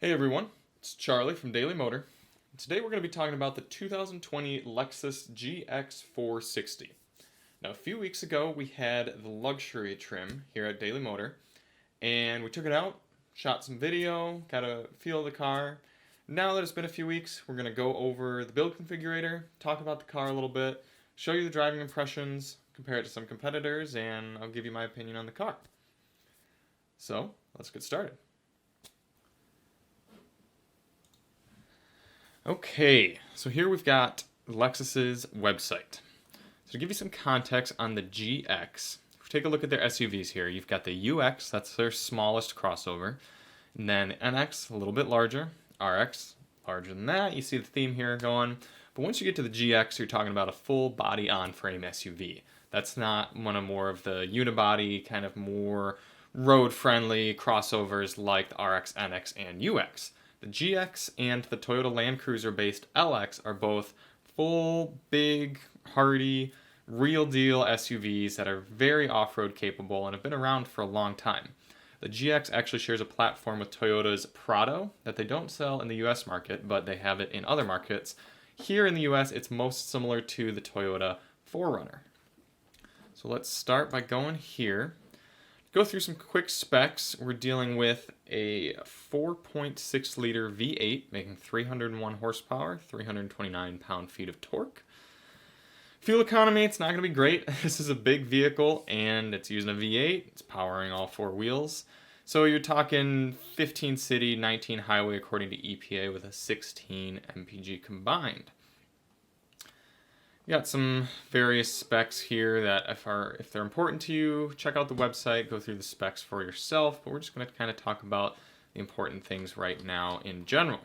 Hey everyone, it's Charlie from Daily Motor. Today we're going to be talking about the 2020 Lexus GX460. Now, a few weeks ago we had the luxury trim here at Daily Motor, and we took it out, shot some video, got a feel of the car. Now that it's been a few weeks, we're going to go over the build configurator, talk about the car a little bit, show you the driving impressions, compare it to some competitors, and I'll give you my opinion on the car. So, let's get started. Okay, so here we've got Lexus's website. So to give you some context on the GX, if we take a look at their SUVs here, you've got the UX, that's their smallest crossover, and then NX, a little bit larger, RX, larger than that. You see the theme here going. But once you get to the GX, you're talking about a full body on-frame SUV. That's not one of more of the unibody, kind of more road-friendly crossovers like the RX, NX, and UX. The GX and the Toyota Land Cruiser-based LX are both full, big, hardy, real-deal SUVs that are very off-road capable and have been around for a long time. The GX actually shares a platform with Toyota's Prado that they don't sell in the US market, but they have it in other markets. Here in the US, it's most similar to the Toyota 4Runner. So let's start by going here. Go through some quick specs. We're dealing with a 4.6 liter V8 making 301 horsepower, 329 pound-feet of torque. Fuel economy, it's not going to be great. This is a big vehicle and it's using a V8. It's powering all four wheels. So you're talking 15 city, 19 highway according to EPA with a 16 mpg combined. You got some various specs here that if they're important to you, check out the website, go through the specs for yourself, but we're just going to kind of talk about the important things right now in general.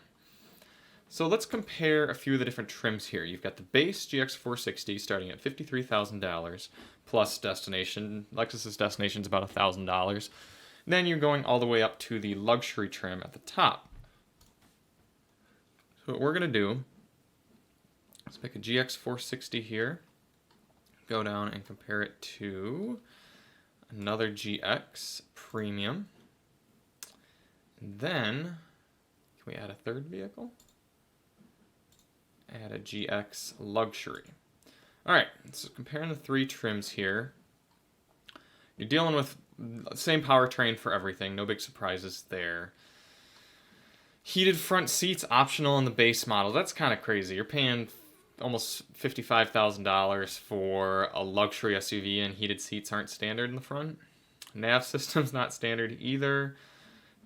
So let's compare a few of the different trims here. You've got the base GX460 starting at $53,000 plus destination. Lexus's destination is about $1,000. Then you're going all the way up to the luxury trim at the top. So what we're going to do, let's pick a GX460 here, go down and compare it to another GX Premium. And then, can we add a third vehicle? Add a GX Luxury. Alright, so comparing the three trims here, you're dealing with the same powertrain for everything, no big surprises there. Heated front seats optional in the base model, that's kind of crazy. You're paying almost $55,000 for a luxury SUV and heated seats aren't standard in the front. Nav system's not standard either.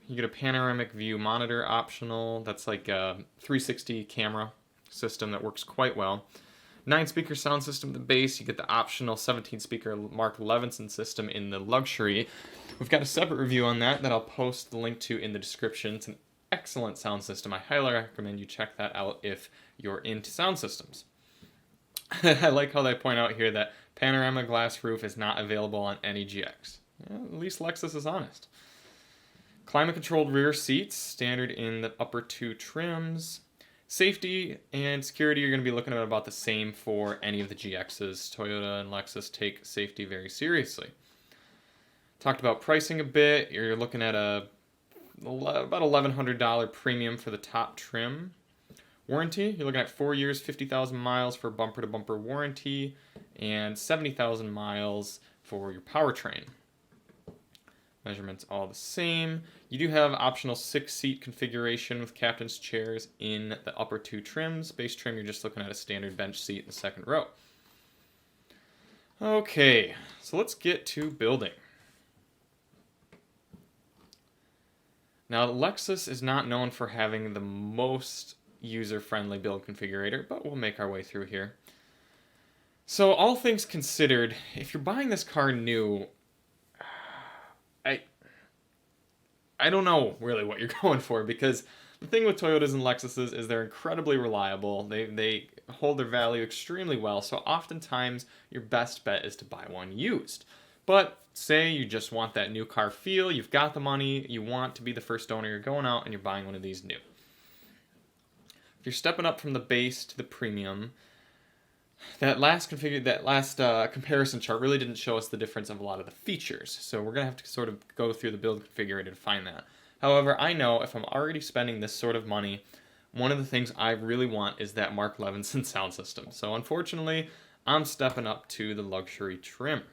You get a panoramic view monitor optional. That's like a 360 camera system that works quite well. 9-speaker sound system at the base. You get the optional 17-speaker Mark Levinson system in the luxury. We've got a separate review on that I'll post the link to in the description. It's an excellent sound system. I highly recommend you check that out if you're into sound systems. I like how they point out here that panorama glass roof is not available on any GX. Yeah, at least Lexus is honest. Climate controlled rear seats, standard in the upper two trims. Safety and security are going to be looking at about the same for any of the GXs. Toyota and Lexus take safety very seriously. Talked about pricing a bit. You're looking at about $1,100 premium for the top trim. Warranty, you're looking at 4 years, 50,000 miles for bumper-to-bumper warranty, and 70,000 miles for your powertrain. Measurements all the same. You do have optional 6-seat configuration with captain's chairs in the upper two trims. Base trim, you're just looking at a standard bench seat in the second row. Okay, so let's get to building. Now, Lexus is not known for having the most user-friendly build configurator, but we'll make our way through here. So, all things considered, if you're buying this car new, I don't know really what you're going for, because the thing with Toyotas and Lexuses is they're incredibly reliable. They hold their value extremely well, so oftentimes your best bet is to buy one used. But say you just want that new car feel, you've got the money, you want to be the first owner, you're going out and you're buying one of these new. If you're stepping up from the base to the premium, that last comparison chart really didn't show us the difference of a lot of the features. So we're going to have to sort of go through the build configurator to find that. However, I know if I'm already spending this sort of money, one of the things I really want is that Mark Levinson sound system. So unfortunately, I'm stepping up to the luxury trim.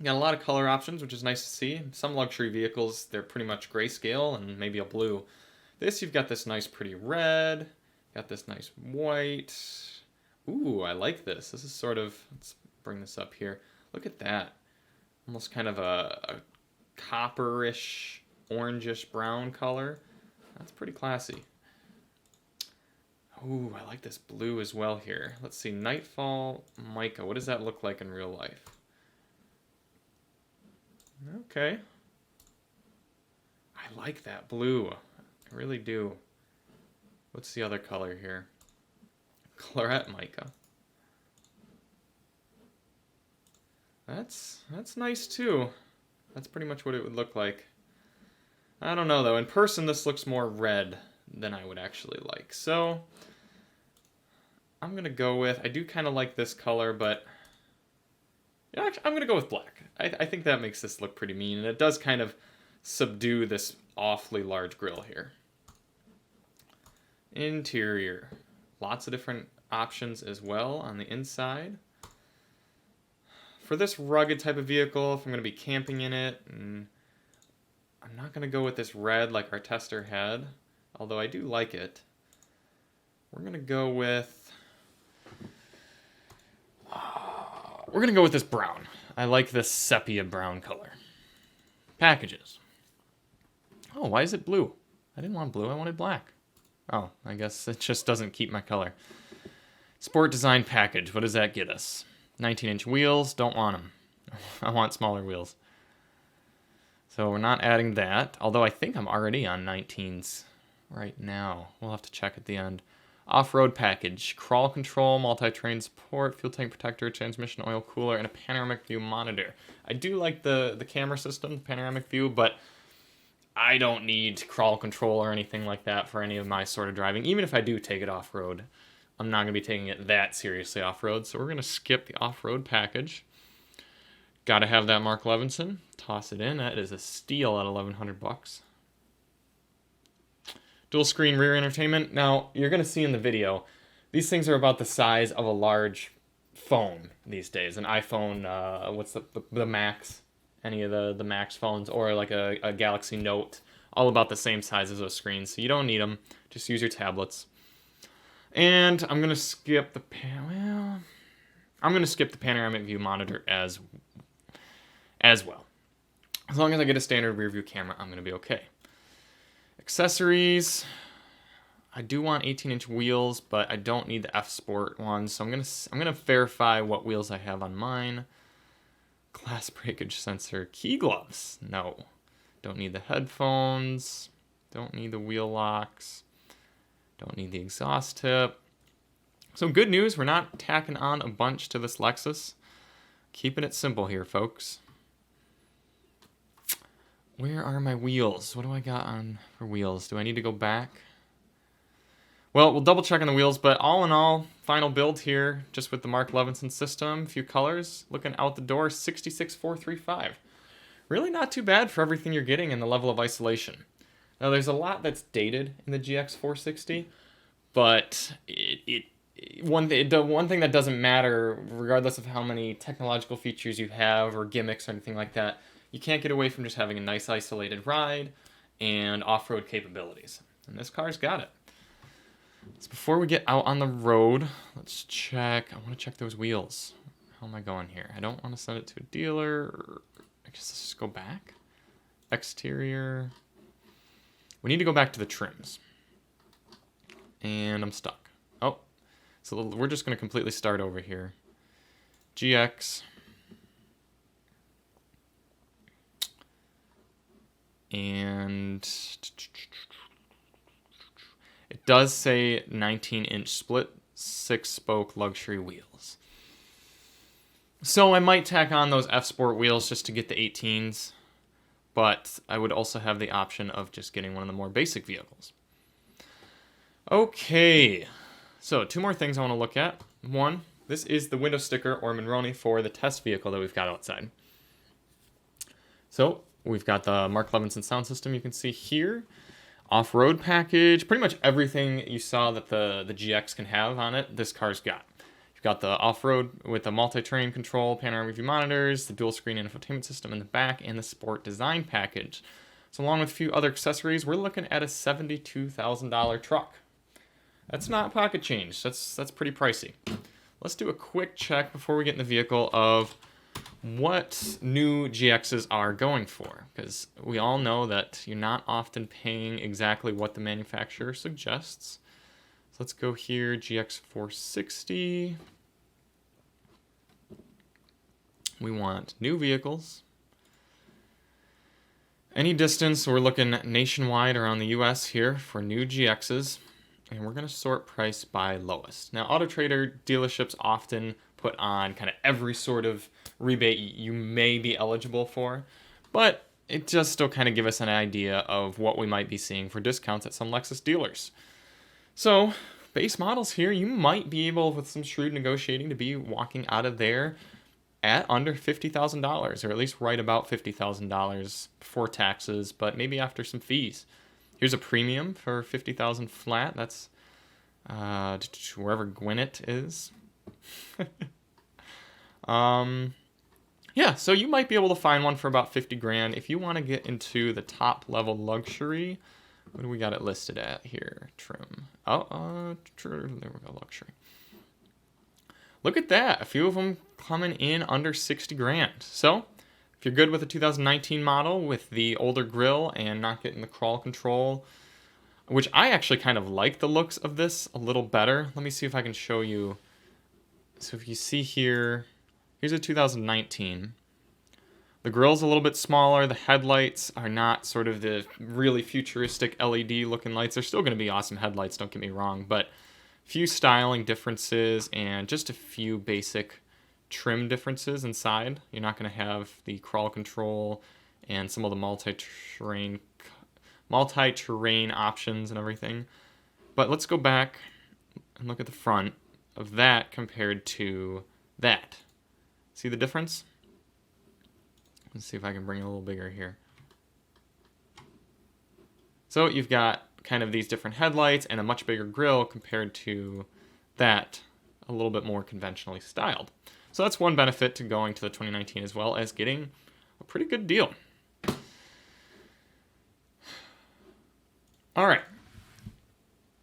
Got a lot of color options, which is nice to see. Some luxury vehicles, they're pretty much grayscale and maybe a blue. This, you've got this nice pretty red, got this nice white. Ooh, I like this. This is sort of, let's bring this up here. Look at that. Almost kind of a copperish, orangish brown color. That's pretty classy. Ooh, I like this blue as well here. Let's see, Nightfall Mica. What does that look like in real life? Okay. I like that blue. I really do. What's the other color here? Claret Mica. That's nice too. That's pretty much what it would look like. I don't know though. In person, this looks more red than I would actually like. So I'm gonna go with. I do kind of like this color, but yeah, I'm gonna go with black. I think that makes this look pretty mean, and it does kind of subdue this awfully large grille here. Interior, lots of different options as well on the inside. For this rugged type of vehicle, if I'm going to be camping in it, I'm not going to go with this red like our tester had, although I do like it. We're going to go with this brown. I like this sepia brown color. Packages. Oh, why is it blue? I didn't want blue, I wanted black. Oh, I guess it just doesn't keep my color. Sport design package, what does that get us? 19-inch wheels, don't want them. I want smaller wheels. So we're not adding that, although I think I'm already on 19s right now. We'll have to check at the end. Off-road package, crawl control, multi-terrain support, fuel tank protector, transmission oil cooler, and a panoramic view monitor. I do like the camera system, the panoramic view, but I don't need crawl control or anything like that for any of my sort of driving. Even if I do take it off-road, I'm not going to be taking it that seriously off-road, so we're going to skip the off-road package. Got to have that Mark Levinson. Toss it in. That is a steal at $1,100. Dual screen rear entertainment. Now, you're going to see in the video, these things are about the size of a large phone these days. An iPhone, what's the Max? Any of the Max phones, or like a Galaxy Note. All about the same size as those screens, so you don't need them. Just use your tablets. And I'm going to skip the panoramic view monitor as well. As long as I get a standard rear view camera, I'm going to be okay. Accessories. I do want 18-inch wheels, but I don't need the F Sport ones, so I'm gonna verify what wheels I have on mine. Glass breakage sensor. Key gloves. No. Don't need the headphones. Don't need the wheel locks. Don't need the exhaust tip. So good news, we're not tacking on a bunch to this Lexus. Keeping it simple here, folks. Where are my wheels? What do I got on for wheels? Do I need to go back? Well, we'll double check on the wheels, but all in all, final build here, just with the Mark Levinson system, a few colors, looking out the door, 66,435. Really not too bad for everything you're getting and the level of isolation. Now, there's a lot that's dated in the GX460, but the one thing that doesn't matter, regardless of how many technological features you have or gimmicks or anything like that, you can't get away from just having a nice isolated ride and off-road capabilities. And this car's got it. So before we get out on the road, let's check. I want to check those wheels. How am I going here? I don't want to send it to a dealer. I guess let's just go back. Exterior. We need to go back to the trims. And I'm stuck. Oh, so we're just going to completely start over here. GX. And it does say 19-inch split 6-spoke luxury wheels. So I might tack on those F Sport wheels just to get the 18s, but I would also have the option of just getting one of the more basic vehicles. Okay, so 2 more things I want to look at. One, this is the window sticker or Monroney for the test vehicle that we've got outside. So We've got the Mark Levinson sound system you can see here. Off-road package, pretty much everything you saw that the GX can have on it, this car's got. You've got the off-road with the multi-terrain control, panoramic view monitors, the dual screen infotainment system in the back, and the sport design package. So along with a few other accessories, we're looking at a $72,000 truck. That's not pocket change. That's pretty pricey. Let's do a quick check before we get in the vehicle of what new GXs are going for, because we all know that you're not often paying exactly what the manufacturer suggests. So let's go here, GX 460. We want new vehicles. Any distance, we're looking nationwide around the US here for new GXs, and we're going to sort price by lowest. Now, Auto Trader dealerships often put on kind of every sort of rebate you may be eligible for, but it does still kind of give us an idea of what we might be seeing for discounts at some Lexus dealers. So, base models here, you might be able, with some shrewd negotiating, to be walking out of there at under $50,000, or at least right about $50,000 before taxes, but maybe after some fees. Here's a premium for $50,000 flat. That's wherever Gwinnett is. Yeah, so you might be able to find one for about 50 grand. If you want to get into the top level luxury, what do we got it listed at here? Trim. There we go, luxury. Look at that. A few of them coming in under 60 grand. So if you're good with a 2019 model with the older grille and not getting the crawl control, which I actually kind of like the looks of this a little better. Let me see if I can show you. So if you see here, here's a 2019. The grille's a little bit smaller. The headlights are not sort of the really futuristic LED looking lights. They're still going to be awesome headlights, don't get me wrong, but a few styling differences and just a few basic trim differences inside. You're not going to have the crawl control and some of the multi-terrain options and everything. But let's go back and look at the front of that compared to that. See the difference? Let's see if I can bring it a little bigger here. So you've got kind of these different headlights and a much bigger grille compared to that, a little bit more conventionally styled. So that's one benefit to going to the 2019, as well as getting a pretty good deal. All right,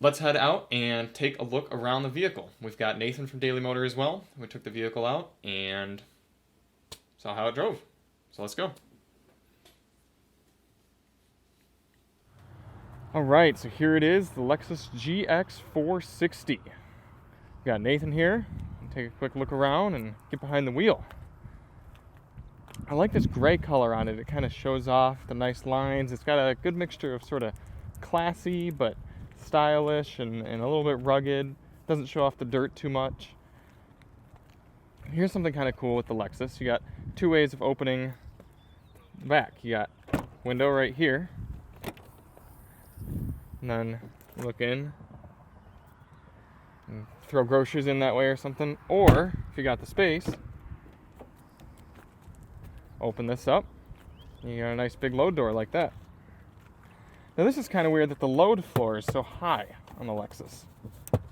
let's head out and take a look around the vehicle. We've got Nathan from Daily Motor as well. We took the vehicle out and saw how it drove. So let's go. All right, so here it is, the Lexus GX 460. We got Nathan here. Take a quick look around and get behind the wheel. I like this gray color on it. It kind of shows off the nice lines. It's got a good mixture of sort of classy but stylish and a little bit rugged. Doesn't show off the dirt too much. Here's something kind of cool with the Lexus. You got two ways of opening the back. You got window right here, and then look in and throw groceries in that way or something. Or if you got the space, open this up, and you got a nice big load door like that. Now this is kind of weird that the load floor is so high on the Lexus.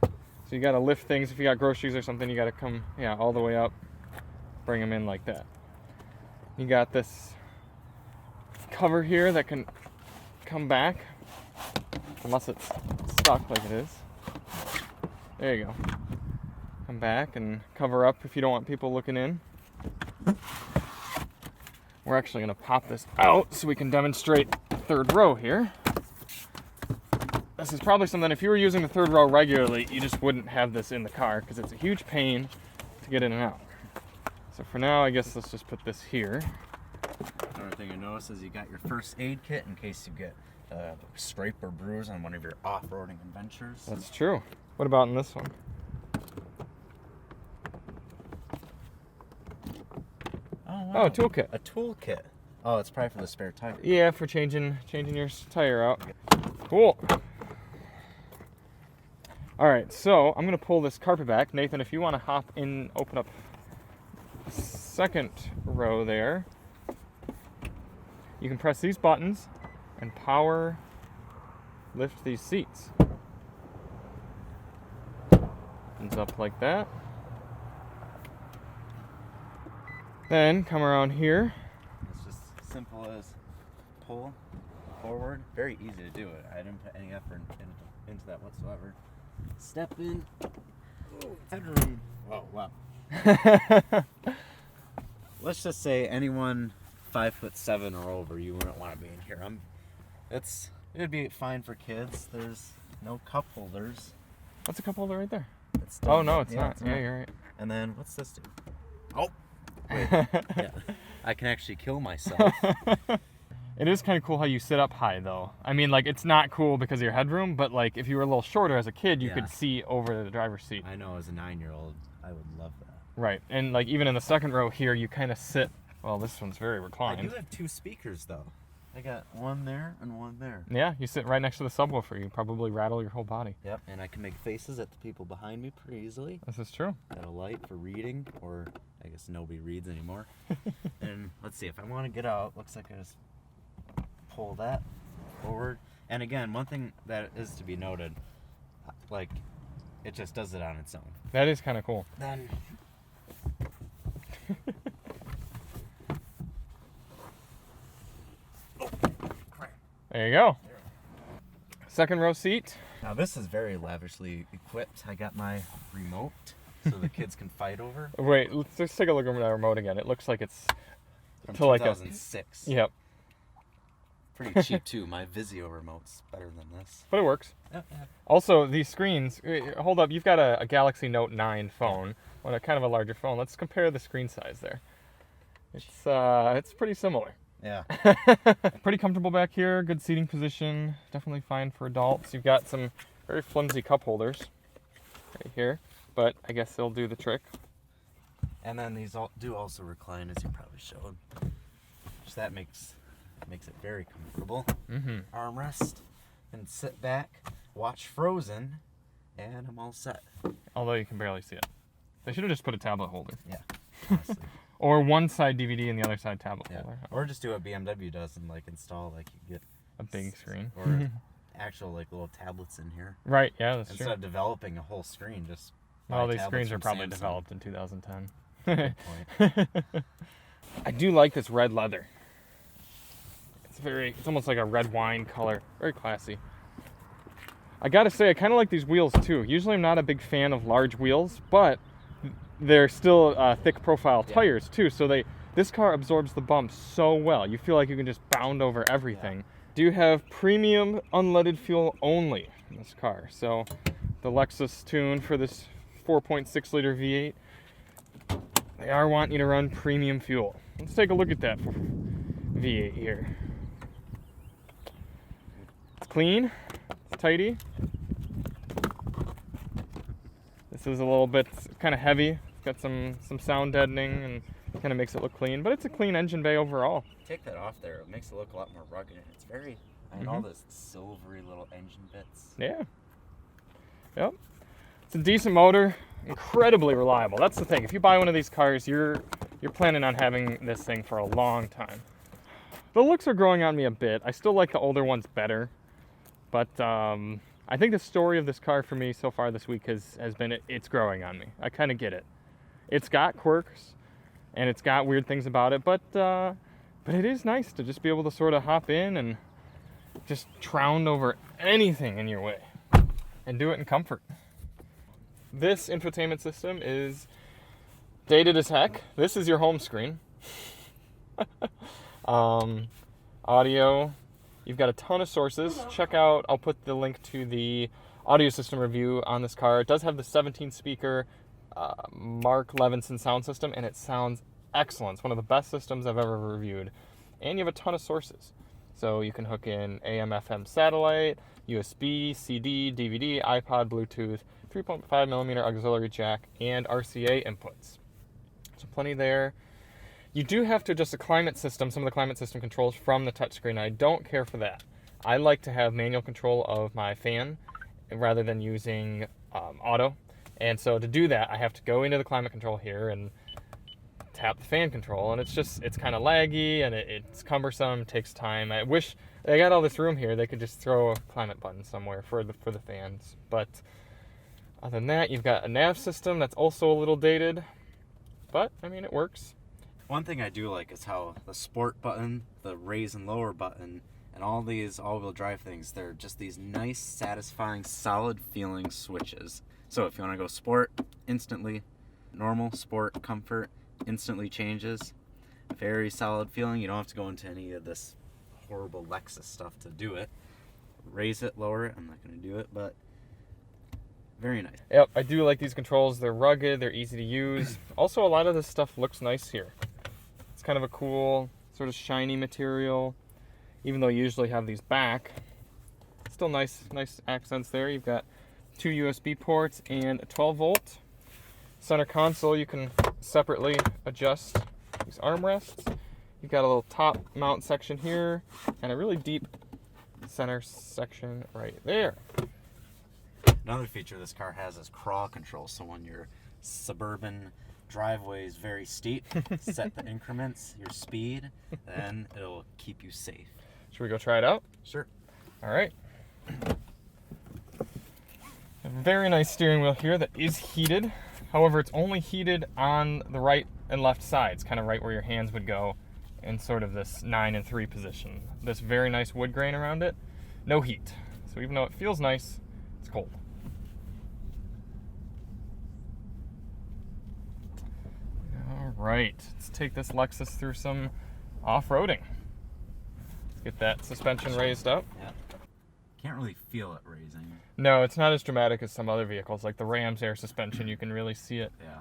So you got to lift things. If you got groceries or something, you got to come all the way up, bring them in like that. You got this cover here that can come back, unless it's stuck like it is. There you go. Come back and cover up if you don't want people looking in. We're actually going to pop this out so we can demonstrate the third row here. This is probably something, if you were using the third row regularly, you just wouldn't have this in the car because it's a huge pain to get in and out. So for now, I guess let's just put this here. Another thing you notice is you got your first aid kit in case you get a scrape or bruise on one of your off-roading adventures. That's true. What about in this one? Oh, wow. Oh, a toolkit. A toolkit. Oh, it's probably for the spare tire. Yeah, for changing your tire out. Cool. All right, so I'm gonna pull this carpet back. Nathan, if you want to hop in, open up the second row there. you can press these buttons and power lift these seats. Opens up like that. Then come around here. It's just simple as pull forward. Very easy to do it. I didn't put any effort into that whatsoever. Step in. Ooh, headroom. Oh, wow. Let's just say anyone 5'7" or over, you wouldn't want to be in here. It'd be fine for kids. There's no cup holders. What's a cup holder right there? It's Oh no, it's not. Yeah, you're right. And then what's this do? Oh, wait. Yeah, I can actually kill myself. It is kind of cool how you sit up high, though. I mean, like, it's not cool because of your headroom, but, like, if you were a little shorter as a kid, you could see over the driver's seat. I know, as a 9-year-old, I would love that. Right, and, like, even in the second row here, you kind of sit... Well, this one's very reclined. I do have 2 speakers, though. I got one there and one there. Yeah, you sit right next to the subwoofer. You probably rattle your whole body. Yep, and I can make faces at the people behind me pretty easily. This is true. Got a light for reading, or I guess nobody reads anymore. And let's see, if I want to get out, looks like I just pull that forward. And again, one thing that is to be noted, like, it just does it on its own. That is kind of cool. Then there you go. Second row seat. now this is very lavishly equipped. I got my remote so the kids can fight over. Wait, let's just take a look at the remote again. It looks like it's From to like 2006. Yep, Pretty cheap too. My Vizio remote's better than this. but it works. Yep, yep. Also, these screens. Hold up, you've got a Galaxy Note 9 phone, on a kind of a larger phone. Let's compare the screen size there. It's pretty similar. Yeah. Pretty comfortable back here. Good seating position. Definitely fine for adults. You've got some very flimsy cup holders right here, but I guess they'll do the trick. And then these do also recline, as you probably showed. So that makes it very comfortable. Mm-hmm. Armrest, and sit back, watch Frozen, and I'm all set. Although you can barely see it. They should have just put a tablet holder. Yeah, honestly. Or one side DVD and the other side tablet Yeah. holder. Or just do what BMW does and like install, like you get A big screen. or actual like little tablets in here. Right, yeah, that's Instead true. of developing a whole screen, just Well, buy these tablets screens are from probably Samsung. developed in 2010. Good point. I do like this red leather. It's almost like a red wine color. Very classy. I gotta say, I kind of like these wheels too. Usually I'm not a big fan of large wheels, but they're still thick profile tires too, so this car absorbs the bumps so well. You feel like you can just bound over everything. Do you have premium unleaded fuel only in this car? So the Lexus tune for this 4.6 liter V8, they are wanting you to run premium fuel. Let's take a look at that V8 here. It's clean, it's tidy. This is a little bit kind of heavy. It's got some sound deadening and kind of makes it look clean, but it's a clean engine bay overall. Take that off there. It makes it look a lot more rugged. It's very, and all this silvery little engine bits. Yeah. Yep. It's a decent motor, incredibly reliable. That's the thing. If you buy one of these cars, you're planning on having this thing for a long time. The looks are growing on me a bit. I still like the older ones better, but I think the story of this car for me so far this week has been it's growing on me. I kind of get it. It's got quirks, and it's got weird things about it, but it is nice to just be able to sort of hop in and just tround over anything in your way and do it in comfort. This infotainment system is dated as heck. This is your home screen. Audio, you've got a ton of sources. Check out, I'll put the link to the audio system review on this car. It does have the 17 speaker Mark Levinson sound system, and it sounds excellent. It's one of the best systems I've ever reviewed. And you have a ton of sources. So you can hook in AM, FM satellite, USB, CD, DVD, iPod, Bluetooth, 3.5 millimeter auxiliary jack, and RCA inputs. So plenty there. You do have to adjust the climate system, some of the climate system controls from the touchscreen. I don't care for that. I like to have manual control of my fan rather than using auto. And so to do that, I have to go into the climate control here and tap the fan control, and it's kind of laggy, and it's cumbersome, takes time. I wish they got all this room here. They could just throw a climate button somewhere for the fans. But other than that, you've got a nav system that's also a little dated, but I mean, it works. One thing I do like is how the sport button, the raise and lower button, and all these all-wheel drive things, they're just these nice, satisfying, solid feeling switches. So if you want to go sport, instantly, normal, sport, comfort, instantly changes. Very solid feeling. You don't have to go into any of this horrible Lexus stuff to do it. Raise it, lower it. I'm not going to do it, but very nice. Yep, I do like these controls. They're rugged, they're easy to use. Also, a lot of this stuff looks nice here. It's kind of a cool, sort of shiny material, even though you usually have these back. Still nice accents there. You've got 2 USB ports and a 12 volt. Center console, you can separately adjust these armrests. You've got a little top mount section here and a really deep center section right there. Another feature this car has is crawl control. So when your suburban driveway is very steep, set the increments, your speed, then it'll keep you safe. Should we go try it out? Sure. All right. A very nice steering wheel here that is heated. However, it's only heated on the right and left sides, kind of right where your hands would go in sort of this 9 and 3 position. This very nice wood grain around it, no heat. So even though it feels nice, it's cold. All right, let's take this Lexus through some off-roading. Let's get that suspension raised up. Yeah. Can't really feel it raising. No, it's not as dramatic as some other vehicles, like the Ram's air suspension. You can really see it. Yeah.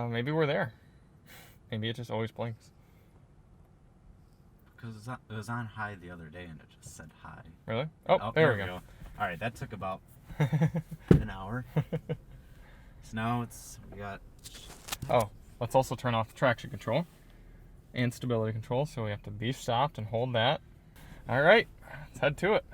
Maybe we're there. Maybe it just always blinks. Because it was on high the other day and it just said high. Really? Oh, there we go. All right, that took about an hour. So now we got... Oh, let's also turn off the traction control and stability control, so we have to be stopped and hold that. All right, let's head to it.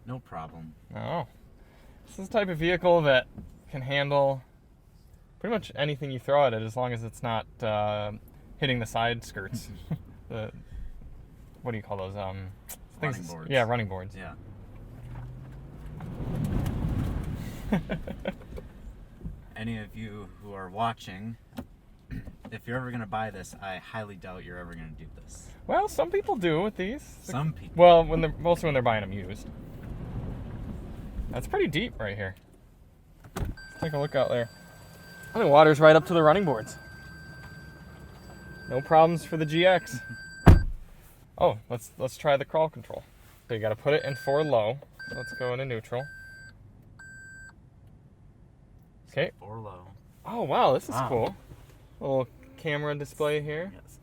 No problem. Oh, this is the type of vehicle that can handle pretty much anything you throw at it, as long as it's not hitting the side skirts. What do you call those? Things, running boards. Yeah, running boards. Yeah. Any of you who are watching, if you're ever going to buy this, I highly doubt you're ever going to do this. Well, some people do with these. Some people. Well, mostly when they're buying them used. That's pretty deep right here. Let's take a look out there. I mean, water's right up to the running boards. No problems for the GX. Oh, let's try the crawl control. So you got to put it in 4 low. So let's go into neutral. Okay. 4 low. Oh wow, this is cool. Little camera display here. Yes.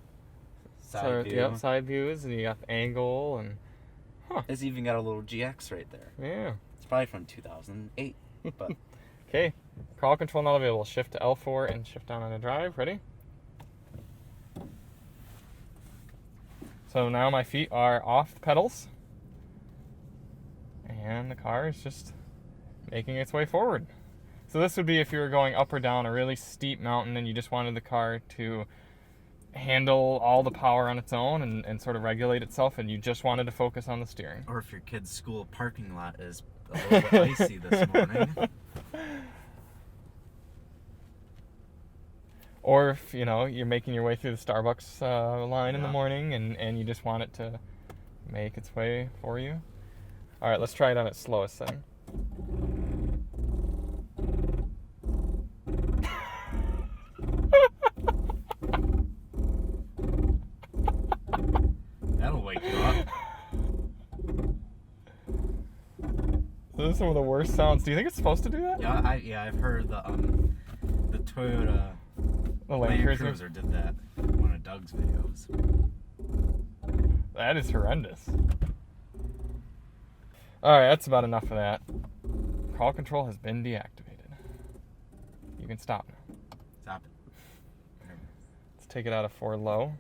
Side view. Yep, side views, and you got the angle, and It's even got a little GX right there. yeah. It's probably from 2008, but Okay, crawl control not available. Shift to L4 and shift down on the drive. Ready? So now my feet are off the pedals, and the car is just making its way forward. So this would be if you were going up or down a really steep mountain and you just wanted the car to handle all the power on its own and sort of regulate itself, and you just wanted to focus on the steering. or if your kid's school parking lot is a little bit icy this morning. Or if, you're making your way through the Starbucks line in the Yeah. morning and you just want it to make its way for you. All right, let's try it on its slowest setting. That'll wake you up. Those are some of the worst sounds. Do you think it's supposed to do that? Yeah, I've heard the Toyota The Land Cruiser did that in one of Doug's videos. That is horrendous. All right, that's about enough of that. Crawl control has been deactivated. You can stop now. Stop it. take it out of 4 low.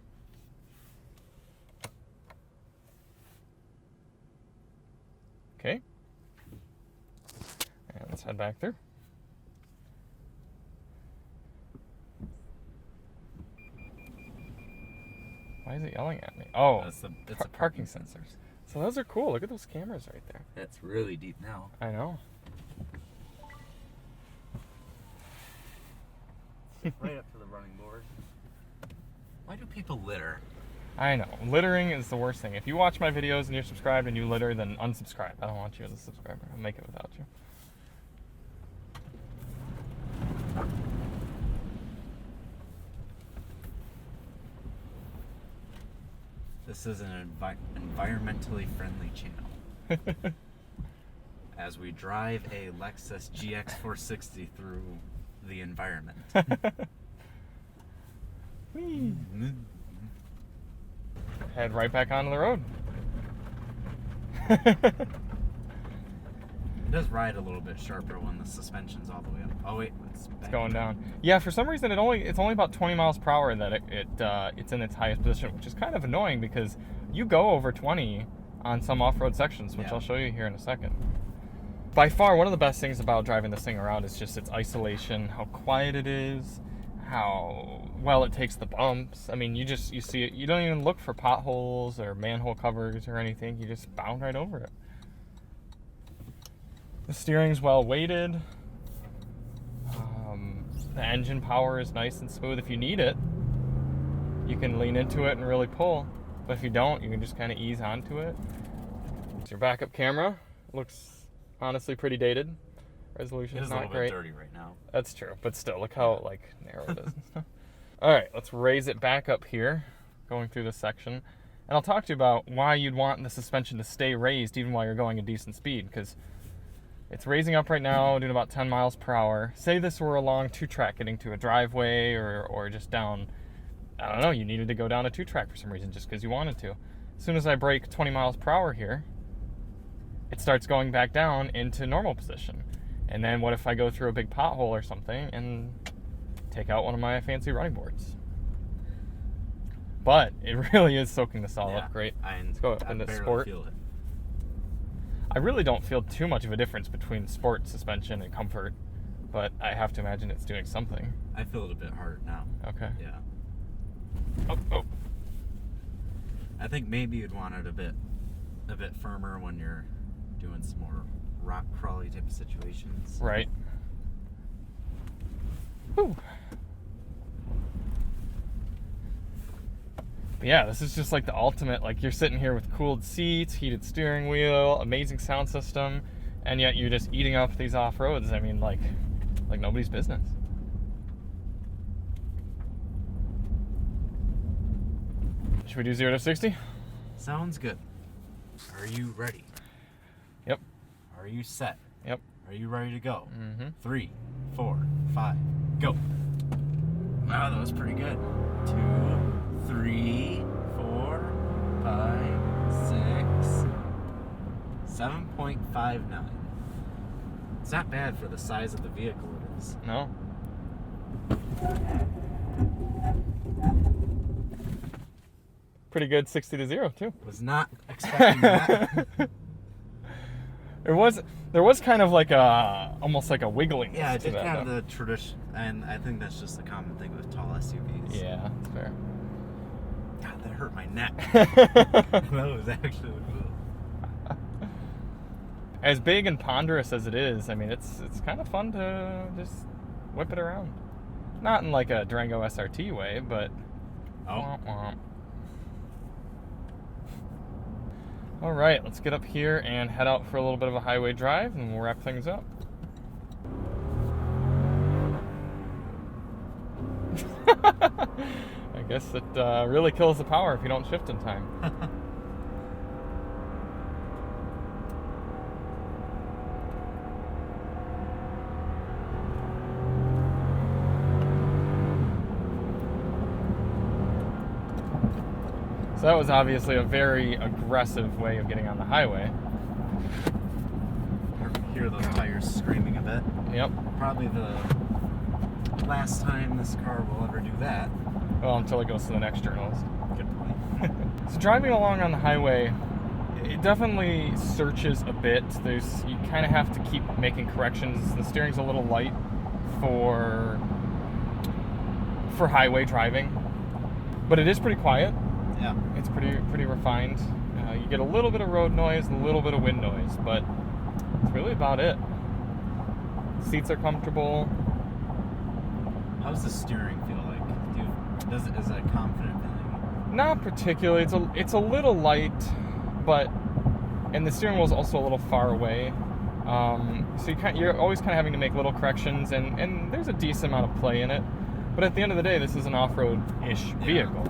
Okay. And let's head back through. Why is it yelling at me? Oh, it's a parking sensors. So those are cool. Look at those cameras right there. That's really deep now. I know. Right up to the running board. Why do people litter? I know. Littering is the worst thing. If you watch my videos and you're subscribed and you litter, then unsubscribe. I don't want you as a subscriber. I'll make it without you. This is an environmentally friendly channel. As we drive a Lexus GX460 through the environment. Head right back onto the road. It does ride a little bit sharper when the suspension's all the way up. Oh wait, it's going down. Yeah, for some reason it's only about 20 miles per hour that it's in its highest position, which is kind of annoying because you go over 20 on some off-road sections, which I'll show you here in a second. By far, one of the best things about driving this thing around is just its isolation, how quiet it is, how well it takes the bumps. I mean, you see it. You don't even look for potholes or manhole covers or anything. You just bound right over it. The steering's well weighted. The engine power is nice and smooth. If you need it, you can lean into it and really pull. But if you don't, you can just kind of ease onto it. It's your backup camera. Looks honestly pretty dated. Resolution's not great. It's a little bit dirty right now. That's true, but still, look how narrow it is and stuff. All right, let's raise it back up here, going through this section. And I'll talk to you about why you'd want the suspension to stay raised even while you're going a decent speed, because it's raising up right now, doing about 10 miles per hour. Say this were a long 2-track getting to a driveway or just down, I don't know, you needed to go down a 2-track for some reason just because you wanted to. As soon as I brake 20 miles per hour here, it starts going back down into normal position. And then what if I go through a big pothole or something and take out one of my fancy running boards? But it really is soaking this all up great. Let's go up into sport. Feel it. I really don't feel too much of a difference between sport suspension and comfort, but I have to imagine it's doing something. I feel it a bit hard now. Okay. Yeah. Oh. I think maybe you'd want it a bit firmer when you're doing some more rock crawly type of situations. Right. Whew. But yeah, this is just like the ultimate, like you're sitting here with cooled seats, heated steering wheel, amazing sound system, and yet you're just eating up these off-roads. I mean, like nobody's business. Should we do 0 to 60? Sounds good. Are you ready? Yep. Are you set? Yep. Are you ready to go? Mm-hmm. 3, 4, 5, go. Wow, that was pretty good. 2, 3, 4, 5, 6, 7.59. It's not bad for the size of the vehicle it is. No. Pretty good 60 to 0 too. Was not expecting that. There was kind of like almost like a wiggling. Yeah, it did kind of the tradition, and I think that's just a common thing with tall SUVs. Yeah, that's fair. God, that hurt my neck. That was actually cool. As big and ponderous as it is, I mean, it's kind of fun to just whip it around. Not in like a Durango SRT way, but womp womp. All right, let's get up here and head out for a little bit of a highway drive, and we'll wrap things up. I guess it really kills the power if you don't shift in time. So that was obviously a very aggressive way of getting on the highway. I hear those tires screaming a bit. Yep. Probably the last time this car will ever do that. Well, until it goes to the next journalist. Good point. So driving along on the highway, it definitely searches a bit. You kind of have to keep making corrections. The steering's a little light for highway driving, but it is pretty quiet. Yeah. It's pretty refined. You get a little bit of road noise, a little bit of wind noise, but it's really about it. Seats are comfortable. How does the steering feel like? Is it a confident feeling? Not particularly. It's a little light, and the steering wheel is also a little far away. So you're always kind of having to make little corrections, and there's a decent amount of play in it. But at the end of the day, this is an off-road-ish vehicle.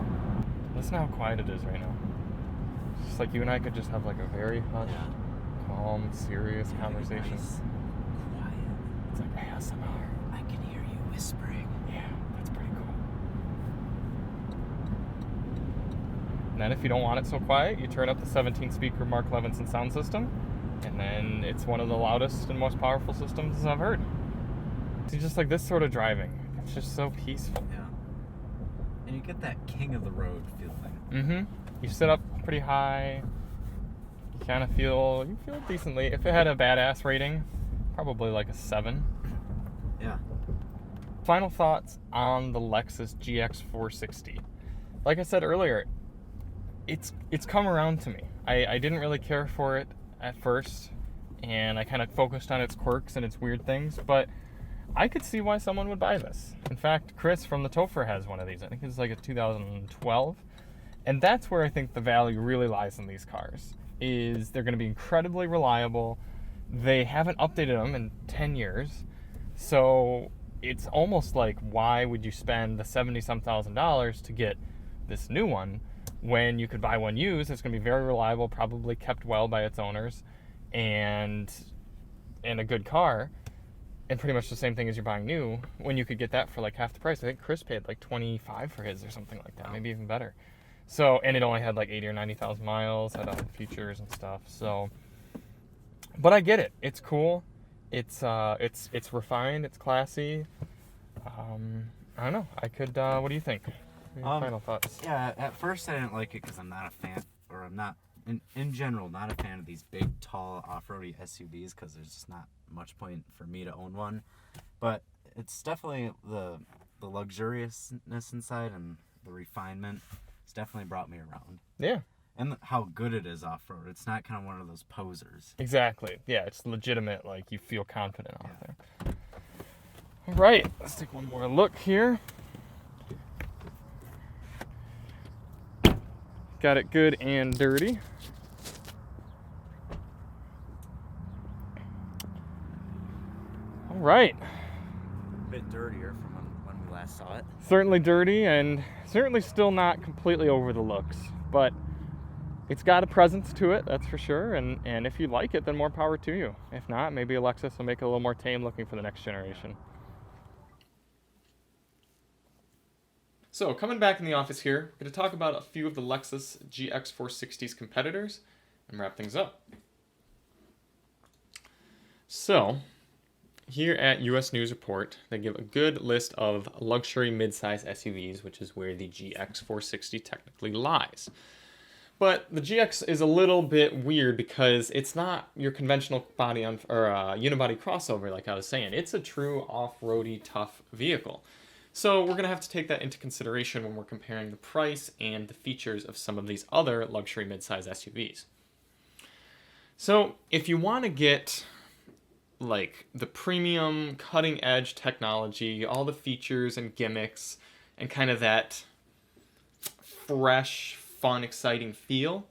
Listen how quiet it is right now. It's just like you and I could just have like a very hushed, calm, serious conversation. Nice, quiet. It's like ASMR. I can hear you whispering. Yeah, that's pretty cool. And then if you don't want it so quiet, you turn up the 17-speaker Mark Levinson sound system, and then it's one of the loudest and most powerful systems I've heard. It's just like this sort of driving. It's just so peaceful. Yeah. And you get that king of the road feeling. Mm-hmm. You sit up pretty high. You kind of feel decently. If it had a badass rating, probably like a 7. Yeah. Final thoughts on the Lexus GX 460. Like I said earlier, it's come around to me. I didn't really care for it at first, and I kind of focused on its quirks and its weird things, but I could see why someone would buy this. In fact, Chris from the Topher has one of these. I think it's like a 2012. And that's where I think the value really lies in these cars, is they're going to be incredibly reliable. They haven't updated them in 10 years. So it's almost like, why would you spend the $70-some thousand to get this new one when you could buy one used? It's going to be very reliable, probably kept well by its owners, and a good car. And pretty much the same thing as you're buying new, when you could get that for like half the price. I think Chris paid like $25 for his or something like that, maybe even better. So, and it only had like 80 or 90,000 miles, had other features and stuff. So, but I get it. It's cool. It's refined. It's classy. I don't know. What do you think? Final thoughts. Yeah, at first I didn't like it because I'm not a fan, or I'm not, in general, not a fan of these big, tall, off-roady SUVs, because there's just not much point for me to own one. But it's definitely the luxuriousness inside and the refinement. It's definitely brought me around. Yeah. And how good it is off-road. It's not kind of one of those posers. Exactly. Yeah, it's legitimate. Like, you feel confident out there. All right, let's take one more look here. Got it good and dirty. All right. A bit dirtier from when we last saw it. Certainly dirty, and certainly still not completely over the looks, but it's got a presence to it, that's for sure. And if you like it, then more power to you. If not, maybe a Lexus will make it a little more tame looking for the next generation. So coming back in the office here, I'm going to talk about a few of the Lexus GX 460's competitors and wrap things up. So here at US News Report, they give a good list of luxury midsize SUVs, which is where the GX 460 technically lies. But the GX is a little bit weird because it's not your conventional unibody crossover like I was saying. It's a true off-roady tough vehicle. So we're going to have to take that into consideration when we're comparing the price and the features of some of these other luxury midsize SUVs. So if you want to get like the premium cutting edge technology, all the features and gimmicks, and kind of that fresh, fun, exciting feel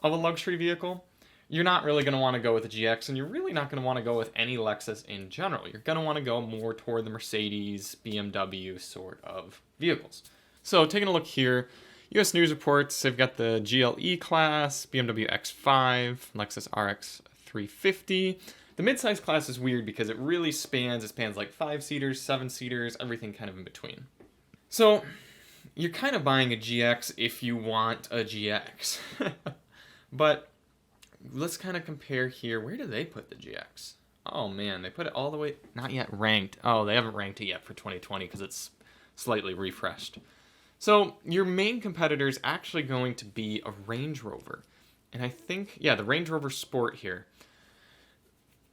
of a luxury vehicle, you're not really going to want to go with the GX, and you're really not going to want to go with any Lexus in general. You're going to want to go more toward the Mercedes, BMW sort of vehicles. So taking a look here, US News reports they've got the GLE class, BMW X5, Lexus RX 350. The midsize class is weird because it really spans. It spans like 5-seaters, 7-seaters, everything kind of in between. So you're kind of buying a GX if you want a GX. But let's kind of compare here. Where do they put the GX? Oh man, they put it all the way, not yet ranked. Oh, they haven't ranked it yet for 2020 because it's slightly refreshed. So your main competitor is actually going to be a Range Rover. And I think, yeah, the Range Rover Sport here.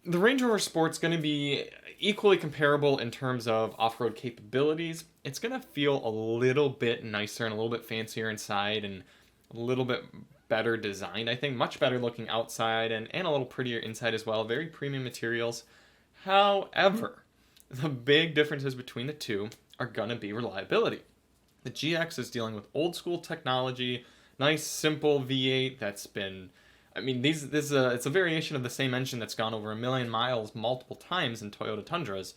The Range Rover Sport's going to be equally comparable in terms of off-road capabilities. It's going to feel a little bit nicer and a little bit fancier inside and a little bit better designed, I think. Much better looking outside and a little prettier inside as well. Very premium materials. However, the big differences between the two are going to be reliability. The GX is dealing with old school technology, nice simple V8 that's been, I mean, it's a variation of the same engine that's gone over 1 million miles multiple times in Toyota Tundras.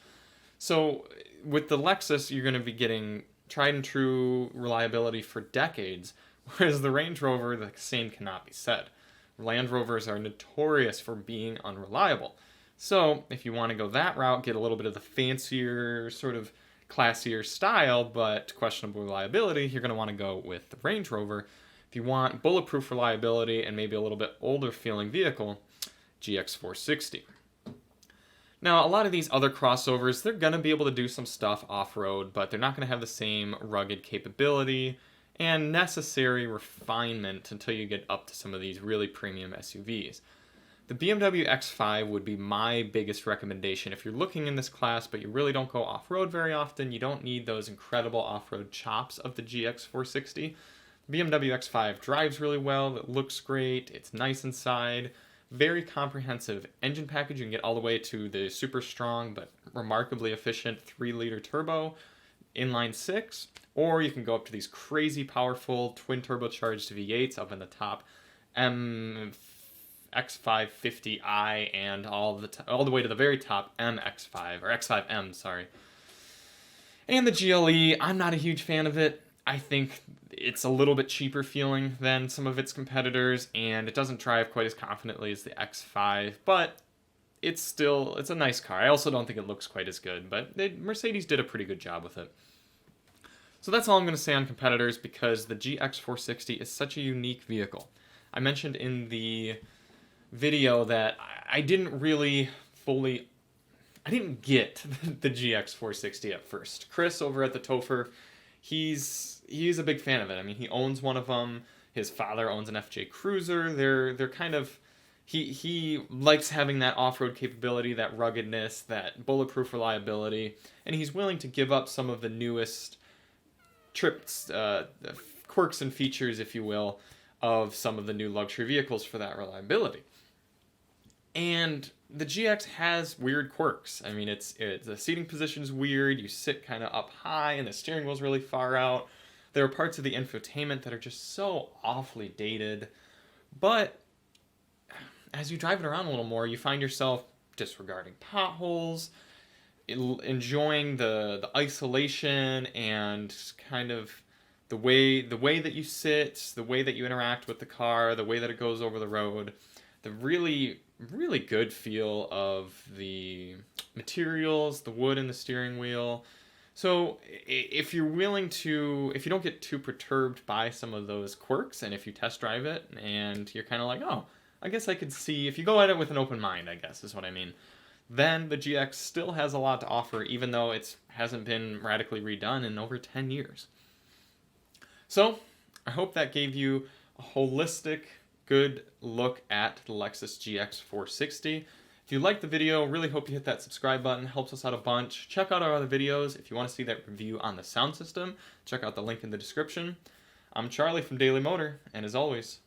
So with the Lexus, you're going to be getting tried and true reliability for decades, whereas the Range Rover, the same cannot be said. Land Rovers are notorious for being unreliable. So if you want to go that route, get a little bit of the fancier, sort of classier style, but questionable reliability, you're going to want to go with the Range Rover. If you want bulletproof reliability and maybe a little bit older feeling vehicle, GX460. Now, a lot of these other crossovers, they're going to be able to do some stuff off-road, but they're not going to have the same rugged capability and necessary refinement until you get up to some of these really premium SUVs. The BMW X5 would be my biggest recommendation. If you're looking in this class, but you really don't go off-road very often, you don't need those incredible off-road chops of the GX460. The BMW X5 drives really well, it looks great, it's nice inside, very comprehensive engine package. You can get all the way to the super strong but remarkably efficient 3-liter turbo, inline 6, or you can go up to these crazy powerful twin turbocharged V8s up in the top, X550i, and all the way to the very top MX5 or X5M, sorry. And the GLE, I'm not a huge fan of it. I think it's a little bit cheaper feeling than some of its competitors, and it doesn't drive quite as confidently as the X5, but it's a nice car. I also don't think it looks quite as good, but Mercedes did a pretty good job with it. So that's all I'm going to say on competitors, because the GX460 is such a unique vehicle. I mentioned in the video that I didn't get the GX460 at first. Chris over at the Topher, he's a big fan of it. I mean, he owns one of them. His father owns an FJ Cruiser. They're kind of, he likes having that off-road capability, that ruggedness, that bulletproof reliability, and he's willing to give up some of the newest quirks and features, if you will, of some of the new luxury vehicles for that reliability. And the GX has weird quirks. I mean, the seating position is weird. You sit kind of up high, and the steering wheel's really far out. There are parts of the infotainment that are just so awfully dated. But as you drive it around a little more, you find yourself disregarding potholes, enjoying the isolation and kind of the way that you sit, the way that you interact with the car, the way that it goes over the road, the really, really good feel of the materials, the wood in the steering wheel. So if you don't get too perturbed by some of those quirks, and if you test drive it and you're kind of like, oh, I guess I could see, if you go at it with an open mind, I guess is what I mean, then the GX still has a lot to offer, even though it hasn't been radically redone in over 10 years. So I hope that gave you a holistic, good look at the Lexus GX 460. If you liked the video, really hope you hit that subscribe button. It helps us out a bunch. Check out our other videos. If you want to see that review on the sound system, check out the link in the description. I'm Charlie from Daily Motor, and as always,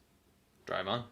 drive on.